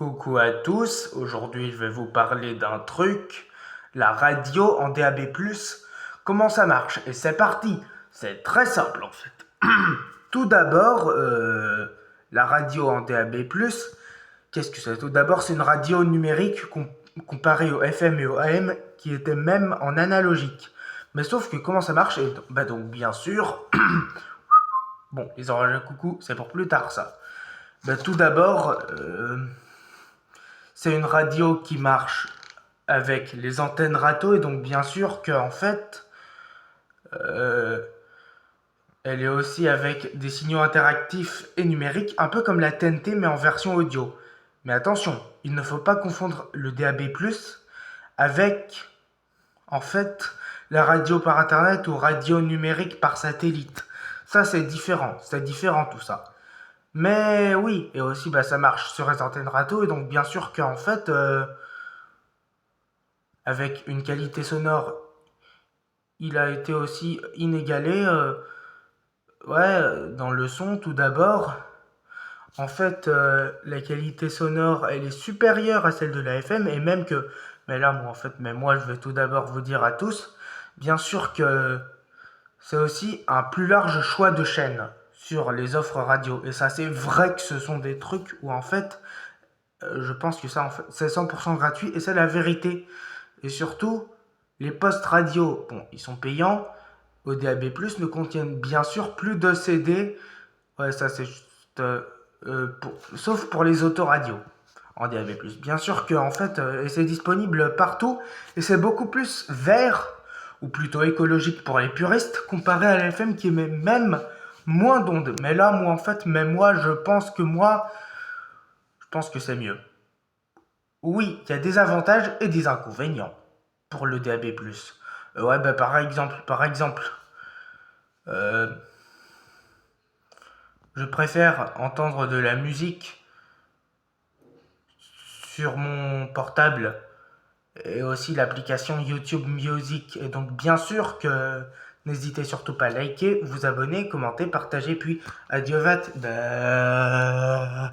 Coucou à tous, aujourd'hui je vais vous parler d'un truc, la radio en DAB+, comment ça marche. Et c'est parti, c'est très simple en fait. Tout d'abord, la radio en DAB+, qu'est-ce que c'est? Tout d'abord, c'est une radio numérique comparée au FM et au AM qui était même en analogique. Mais sauf que comment ça marche? Donc bien sûr, bon, les oreilles à coucou, c'est pour plus tard ça. Tout d'abord, c'est une radio qui marche avec les antennes râteaux et donc bien sûr qu'en fait, euh, elle est aussi avec des signaux interactifs et numériques, un peu comme la TNT mais en version audio. Mais attention, il ne faut pas confondre le DAB+, avec en fait la radio par internet ou radio numérique par satellite. Ça c'est différent tout ça. Mais oui, et aussi ça marche sur les antennes râteaux et donc bien sûr qu'en fait, avec une qualité sonore, il a été aussi inégalé dans le son tout d'abord. En fait, la qualité sonore, elle est supérieure à celle de la FM et même que, mais moi je vais tout d'abord vous dire à tous, bien sûr que c'est aussi un plus large choix de chaînes sur les offres radio. Et ça, c'est vrai que ce sont des trucs où en fait, je pense que ça, en fait, c'est 100% gratuit et c'est la vérité. Et surtout, les postes radio, bon, ils sont payants. Au DAB+, ne contiennent bien sûr plus de CD. Ouais, ça c'est juste, sauf pour les autoradios en DAB+. Bien sûr que en fait, c'est disponible partout et c'est beaucoup plus vert ou plutôt écologique pour les puristes comparé à l'FM qui émet même moins d'ondes. Mais là, je pense que c'est mieux. Oui, il y a des avantages et des inconvénients pour le DAB+. Par exemple, euh, je préfère entendre de la musique sur mon portable et aussi l'application YouTube Music. Et donc, bien sûr que n'hésitez surtout pas à liker, vous abonner, commenter, partager, puis adieu.